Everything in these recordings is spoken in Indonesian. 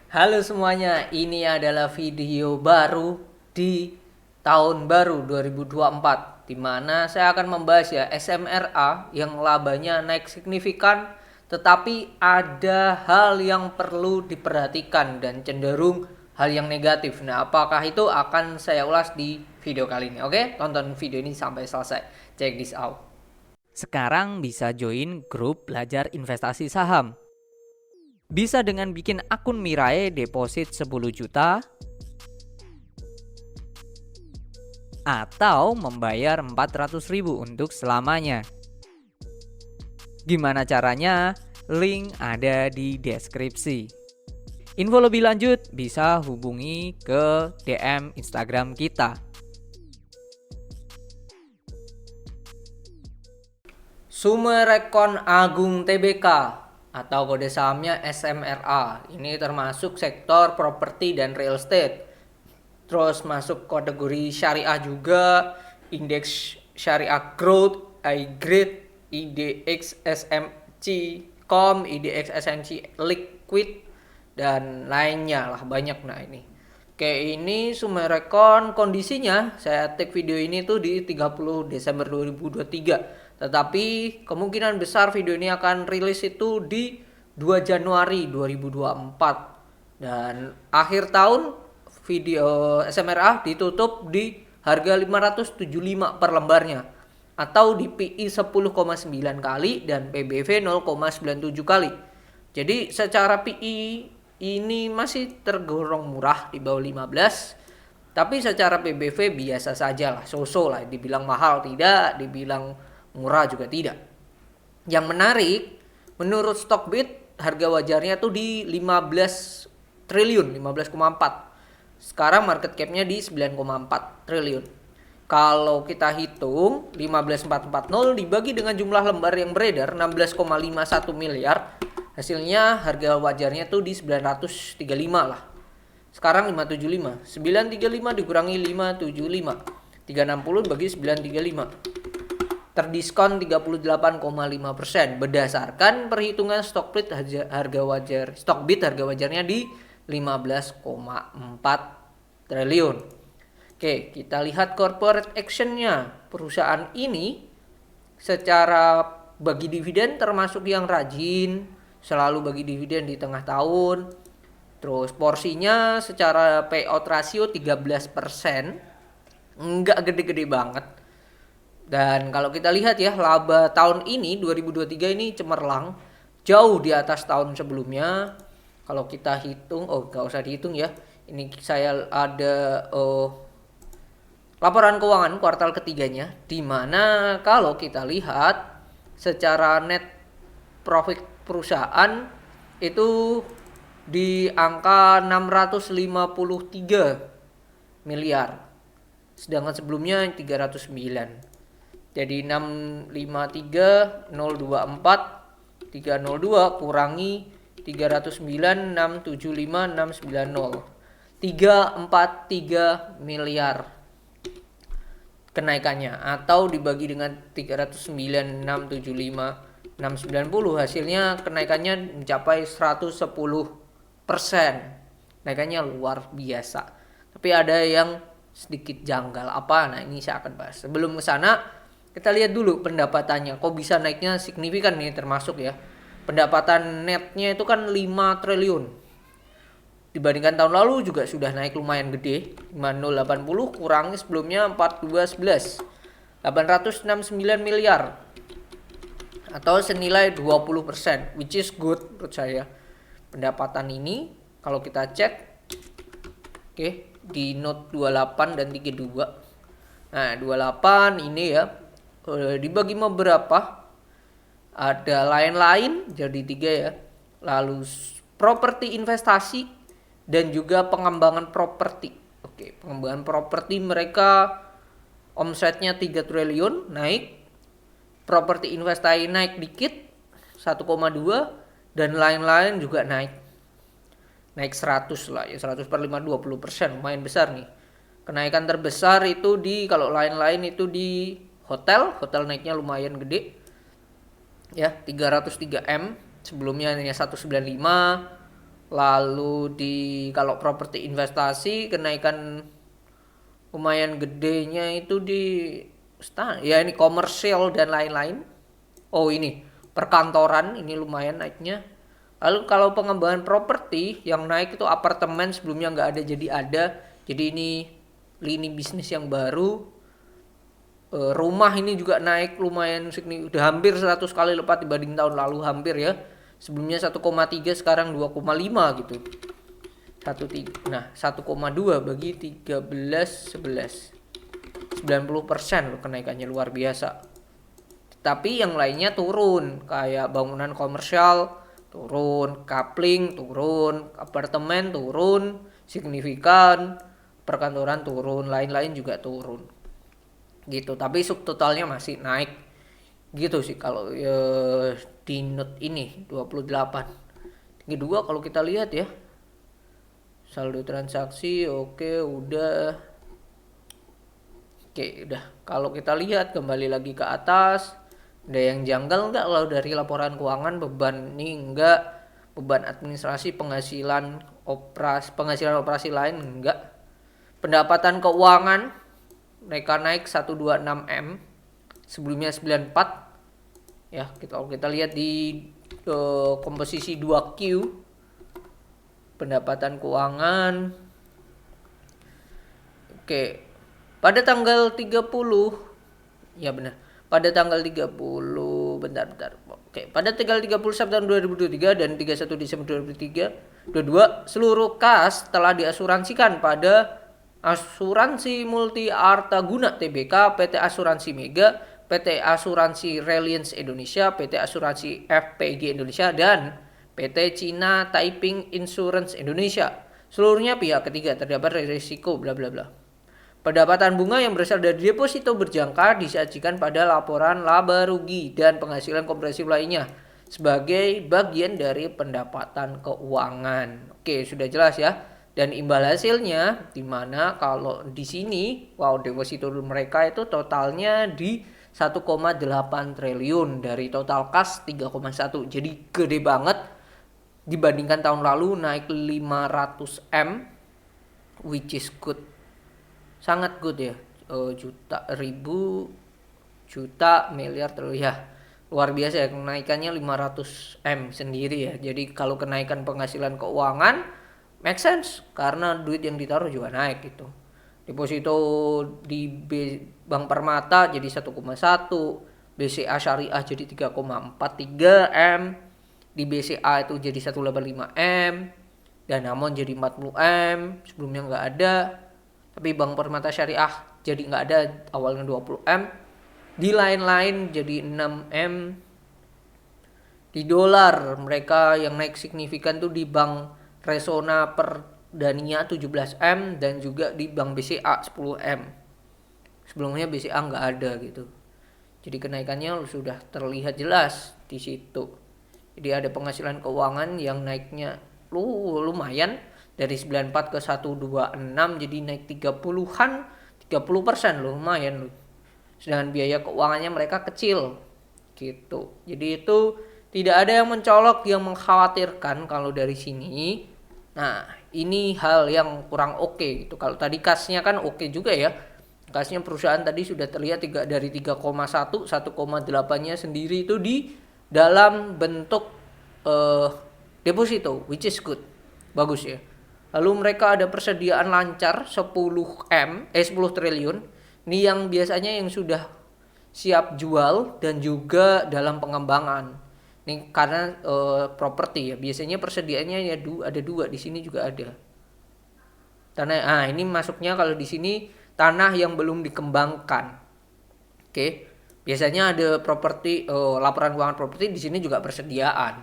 Halo semuanya, ini adalah video baru di tahun baru 2024 di mana saya akan membahas ya SMRA yang labanya naik signifikan, tetapi ada hal yang perlu diperhatikan dan cenderung hal yang negatif. Nah, apakah itu akan saya ulas di video kali ini. Oke, tonton video ini sampai selesai. Check this out. Sekarang bisa join grup belajar investasi saham. Bisa dengan bikin akun Mirai deposit 10 juta atau membayar 400.000 untuk selamanya. Gimana caranya? Link ada di deskripsi. Info lebih lanjut bisa hubungi ke DM Instagram kita. Sumerekon Agung Tbk atau kode sahamnya SMRA. Ini termasuk sektor properti dan real estate. Terus masuk kategori syariah juga, indeks syariah growth, iGrade, IDX SMC Com, IDX SMC Liquid dan lainnya lah banyak. Nah ini Oke, ini Sumerekon kondisinya saya take video ini tuh di 30 Desember 2023. Tetapi kemungkinan besar video ini akan rilis itu di 2 Januari 2024. Dan akhir tahun video SMRA ditutup di harga 575 per lembarnya atau di PI 10,9 kali dan PBV 0,97 kali. Jadi secara PI ini masih tergolong murah di bawah 15, tapi secara PBV biasa saja lah, so-so lah, dibilang mahal tidak, dibilang murah juga tidak. Yang menarik, menurut Stockbit harga wajarnya tuh di 15 triliun, 15,4. Sekarang market capnya di 9,4 triliun. Kalau kita hitung 15.440 dibagi dengan jumlah lembar yang beredar 16,51 miliar, hasilnya harga wajarnya tuh di 935 lah. Sekarang 575. 935 dikurangi 575. 360 bagi 935. Terdiskon 38,5% berdasarkan perhitungan Stockbit harga wajarnya di 15,4 triliun. Oke, kita lihat corporate actionnya. Perusahaan ini secara bagi dividen termasuk yang rajin, selalu bagi dividen di tengah tahun. Terus porsinya secara payout ratio 13%, nggak gede-gede banget. Dan kalau kita lihat ya, laba tahun ini 2023 ini cemerlang, jauh di atas tahun sebelumnya. Kalau kita hitung, nggak usah dihitung ya. Ini saya ada laporan keuangan kuartal ketiganya, di mana kalau kita lihat secara net profit perusahaan itu di angka 653 miliar, sedangkan sebelumnya 309. Jadi 653.024 302 kurangi 309 675 690 343 miliar kenaikannya, atau dibagi dengan 309 675 690 hasilnya kenaikannya mencapai 110%. Kenaikannya luar biasa. Tapi ada yang sedikit janggal apa? Nah, ini saya akan bahas. Sebelum ke sana, kita lihat dulu pendapatannya. Kok bisa naiknya signifikan nih, termasuk ya. Pendapatan netnya itu kan 5 triliun. Dibandingkan tahun lalu juga sudah naik lumayan gede. 5080 kurangi sebelumnya 4211. 869 miliar atau senilai 20%, which is good menurut saya. Pendapatan ini kalau kita cek di note 28 dan 32. Nah, 28 ini ya dibagi beberapa. Ada lain-lain jadi 3 ya. Lalu properti investasi dan juga pengembangan properti. Pengembangan properti mereka omsetnya 3 triliun naik. Properti investasi naik dikit 1,2 dan lain-lain juga naik 100 lah ya, 100 per 5 20%, lumayan besar nih. Kenaikan terbesar itu kalau lain-lain itu di hotel naiknya lumayan gede ya, 303 M, sebelumnya hanya 195. Lalu kalau properti investasi kenaikan lumayan gedenya itu ya ini komersial dan lain-lain. Oh ini perkantoran ini lumayan naiknya. Lalu kalau pengembangan properti yang naik itu apartemen sebelumnya nggak ada jadi ada. Jadi ini lini bisnis yang baru. Rumah ini juga naik lumayan signifikan, udah hampir 100 kali lipat dibanding tahun lalu, hampir ya. Sebelumnya 1,3 sekarang 2,5 gitu. 1,2 bagi 13 11. 90% loh kenaikannya, luar biasa. Tapi yang lainnya turun, kayak bangunan komersial turun, kapling turun, apartemen turun signifikan, perkantoran turun, lain-lain juga turun. Gitu, tapi subtotalnya masih naik. Gitu sih kalau di note ini 28. Kedua kalau kita lihat ya, saldo transaksi oke udah. Oke, udah. Kalau kita lihat kembali lagi ke atas, ada yang janggal nggak kalau dari laporan keuangan? Beban nih enggak, beban administrasi penghasilan operasi lain enggak. Pendapatan keuangan mereka naik 126M, sebelumnya 94. Ya, kalau kita lihat di komposisi 2Q pendapatan keuangan. Oke. Pada tanggal 30, ya benar. Pada tanggal 30, bentar. Oke, pada tanggal 30 September 2023 dan 31 Desember 2023, seluruh kas telah diasuransikan pada Asuransi Multi Artaguna Tbk, PT Asuransi Mega, PT Asuransi Reliance Indonesia, PT Asuransi FPG Indonesia, dan PT Cina Taiping Insurance Indonesia. Seluruhnya pihak ketiga, terdapat risiko bla bla bla. Pendapatan bunga yang berasal dari deposito berjangka disajikan pada laporan laba rugi dan penghasilan komprehensif lainnya sebagai bagian dari pendapatan keuangan. Oke, sudah jelas ya. Dan imbal hasilnya di mana kalau di sini deposito mereka itu totalnya di 1,8 triliun dari total kas 3,1. Jadi gede banget dibandingkan tahun lalu, naik 500M, which is good. Sangat good ya. Juta miliar triliun ya. Luar biasa ya, kenaikannya 500M sendiri ya. Jadi kalau kenaikan penghasilan keuangan make sense karena duit yang ditaruh juga naik gitu. Deposito di Bank Permata jadi 1,1, BCA Syariah jadi 3,43M, di BCA itu jadi 185M, Danamon jadi 40M, sebelumnya nggak ada. Tapi Bank Permata Syariah jadi nggak ada, awalnya 20M. Di lain-lain jadi 6M. Di dolar mereka yang naik signifikan tuh di Bank Resona Perdania 17M dan juga di Bank BCA 10M. Sebelumnya BCA nggak ada gitu. Jadi kenaikannya sudah terlihat jelas di situ. Jadi ada penghasilan keuangan yang naiknya lumayan dari 94 ke 126, jadi naik 30% lumayan loh. Sedangkan biaya keuangannya mereka kecil gitu. Jadi itu tidak ada yang mencolok yang mengkhawatirkan kalau dari sini. Nah, ini hal yang kurang oke gitu. Kalau tadi kasnya kan oke juga ya. Kasnya perusahaan tadi sudah terlihat dari 3,1, 1,8-nya sendiri itu di dalam bentuk deposito, which is good. Bagus ya. Lalu mereka ada persediaan lancar 10 triliun. Ini yang biasanya yang sudah siap jual dan juga dalam pengembangan. Ini karena properti ya, biasanya persediaannya ya ada dua, di sini juga ada. Tanah, ini masuknya kalau di sini tanah yang belum dikembangkan. Oke. Biasanya ada properti, laporan keuangan properti, di sini juga persediaan.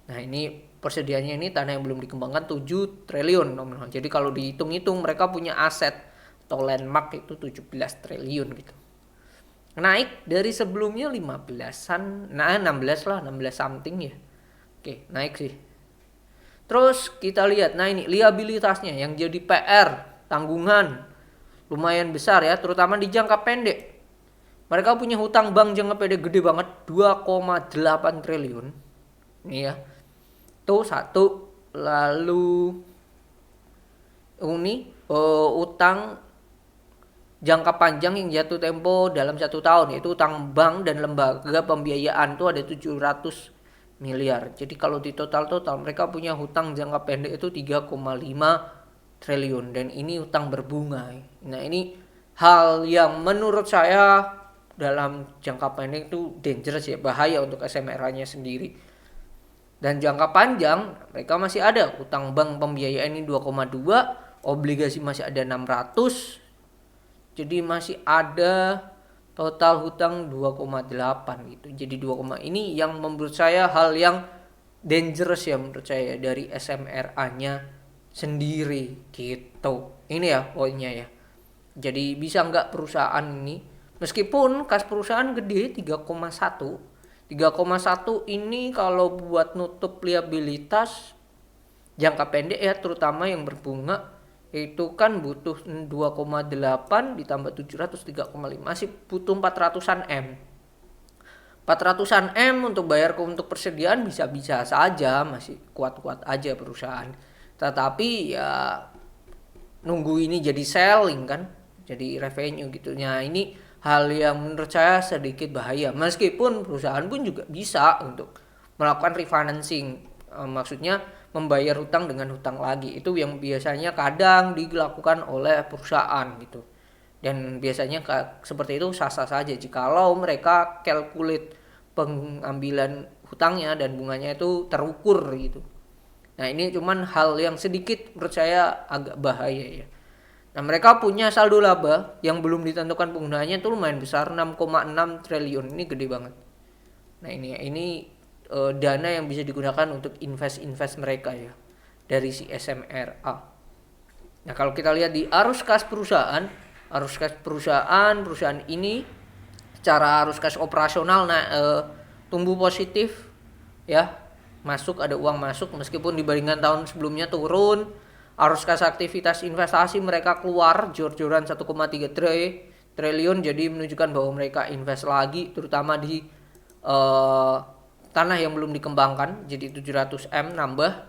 Nah, ini persediaannya ini tanah yang belum dikembangkan 7 triliun nominal. Jadi kalau dihitung-hitung mereka punya aset atau landmark itu 17 triliun gitu. Naik dari sebelumnya 15-an, 16 lah, 16 something ya. Oke, naik sih. Terus kita lihat, nah ini liabilitasnya yang jadi PR, tanggungan lumayan besar ya, terutama di jangka pendek. Mereka punya hutang bank jangka pendek gede banget, 2,8 triliun. Ini ya. Tuh satu. Lalu utang jangka panjang yang jatuh tempo dalam 1 tahun, yaitu utang bank dan lembaga pembiayaan itu ada 700 miliar. Jadi kalau di total mereka punya hutang jangka pendek itu 3,5 triliun dan ini utang berbunga. Nah, ini hal yang menurut saya dalam jangka pendek itu dangerous ya, bahaya untuk SMRA-nya sendiri. Dan jangka panjang mereka masih ada utang bank pembiayaan ini 2,2, obligasi masih ada 600. Jadi masih ada total hutang 2,8 gitu. Jadi 2, ini yang menurut saya hal yang dangerous ya menurut saya dari SMRA-nya sendiri gitu. Ini ya poinnya ya. Jadi bisa nggak perusahaan ini, meskipun kas perusahaan gede 3,1 ini kalau buat nutup liabilitas jangka pendek ya, terutama yang berbunga itu kan butuh 2,8 ditambah 700 3,5, masih butuh 400-an M. 400-an M untuk bayar untuk persediaan bisa-bisa saja, masih kuat-kuat aja perusahaan. Tetapi ya nunggu ini jadi selling kan, jadi revenue gitu. Nah, ini hal yang menurut saya sedikit bahaya. Meskipun perusahaan pun juga bisa untuk melakukan refinancing, maksudnya membayar hutang dengan hutang lagi. Itu yang biasanya kadang dilakukan oleh perusahaan gitu. Dan biasanya seperti itu sah-sah saja jikalau mereka calculate pengambilan hutangnya dan bunganya itu terukur gitu. Nah, ini cuman hal yang sedikit menurut saya agak bahaya ya. Nah, mereka punya saldo laba yang belum ditentukan penggunaannya itu lumayan besar, 6,6 triliun. Ini gede banget. Nah, ini dana yang bisa digunakan untuk invest mereka ya dari si SMRA. Nah, kalau kita lihat di arus kas perusahaan ini secara arus kas operasional tumbuh positif ya, ada uang masuk meskipun dibandingkan tahun sebelumnya turun. Arus kas aktivitas investasi mereka keluar jor-joran 1,3 triliun, jadi menunjukkan bahwa mereka invest lagi terutama di tanah yang belum dikembangkan, jadi 700 M nambah,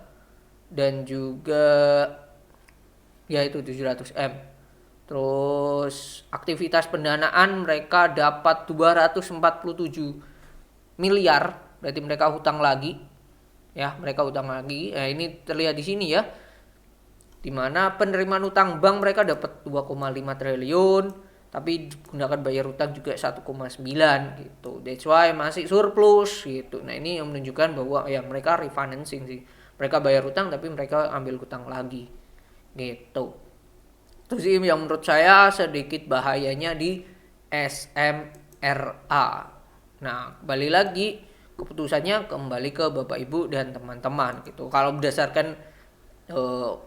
dan juga ya itu 700 M. Terus aktivitas pendanaan mereka dapat 247 miliar, berarti mereka hutang lagi. Ya, mereka hutang lagi. Nah, ini terlihat di sini ya. Di mana penerimaan utang bank mereka dapat 2,5 triliun, tapi gunakan bayar utang juga 1,9 gitu. That's why masih surplus gitu. Nah, ini yang menunjukkan bahwa ya mereka refinancing sih. Mereka bayar utang tapi mereka ambil utang lagi. Gitu. Itu sih yang menurut saya sedikit bahayanya di SMRA. Nah, kembali lagi keputusannya kembali ke Bapak Ibu dan teman-teman gitu. Kalau berdasarkan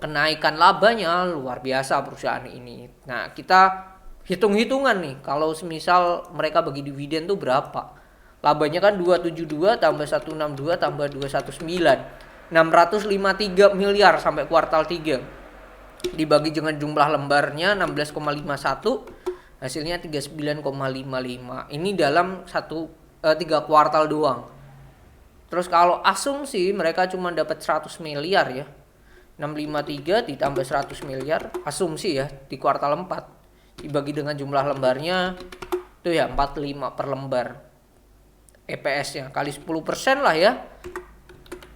kenaikan labanya luar biasa perusahaan ini. Nah, kita hitung-hitungan nih, kalau semisal mereka bagi dividen tuh berapa? Labanya kan 272 tambah 162 tambah 219, 653 miliar sampai kuartal 3. Dibagi dengan jumlah lembarnya 16,51, hasilnya 39,55. Ini dalam 3 kuartal doang. Terus kalau asumsi mereka cuma dapat 100 miliar ya. 653 ditambah 100 miliar asumsi ya di kuartal 4. Dibagi dengan jumlah lembarnya itu ya 45 per lembar. EPS-nya kali 10% lah ya.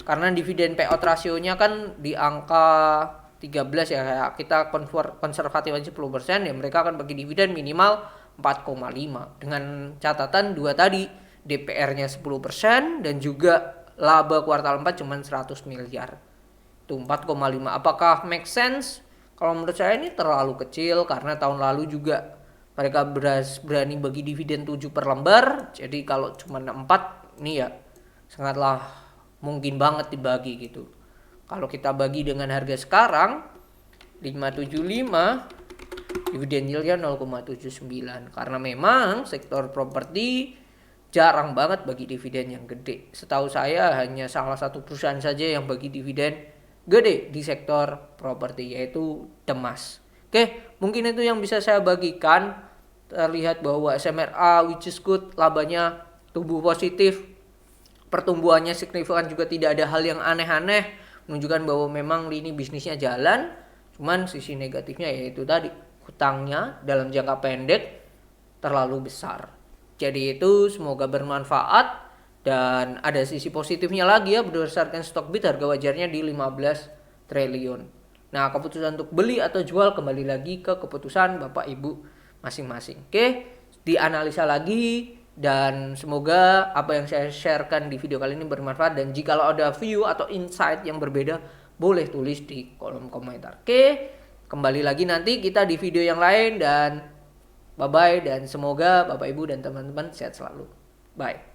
Karena dividen payout rasionya kan di angka 13 ya. Kita konservatif aja 10% ya, mereka akan bagi dividen minimal 4,5. Dengan catatan dua tadi, DPR-nya 10% dan juga laba kuartal 4 cuma 100 miliar. Itu 4,5. Apakah make sense? Kalau menurut saya ini terlalu kecil karena tahun lalu juga mereka berani bagi dividen 7 per lembar. Jadi kalau cuma 4 ini ya sangatlah mungkin banget dibagi gitu. Kalau kita bagi dengan harga sekarang 575, dividen yieldnya 0,79. Karena memang sektor properti jarang banget bagi dividen yang gede. Setahu saya hanya salah satu perusahaan saja yang bagi dividen gede di sektor properti, yaitu Demas. Oke, mungkin itu yang bisa saya bagikan. Terlihat bahwa SMRA which is good, labanya tumbuh positif, pertumbuhannya signifikan, juga tidak ada hal yang aneh-aneh. menunjukkan bahwa memang lini bisnisnya jalan. Cuman sisi negatifnya yaitu tadi hutangnya dalam jangka pendek terlalu besar. Jadi itu semoga bermanfaat. Dan ada sisi positifnya lagi ya, berdasarkan Stockbit harga wajarnya di 15 triliun. Nah, keputusan untuk beli atau jual kembali lagi ke keputusan Bapak Ibu masing-masing. Oke, dianalisa lagi dan semoga apa yang saya sharekan di video kali ini bermanfaat, dan jika ada view atau insight yang berbeda boleh tulis di kolom komentar. Oke, kembali lagi nanti kita di video yang lain dan bye-bye dan semoga Bapak Ibu dan teman-teman sehat selalu. Bye.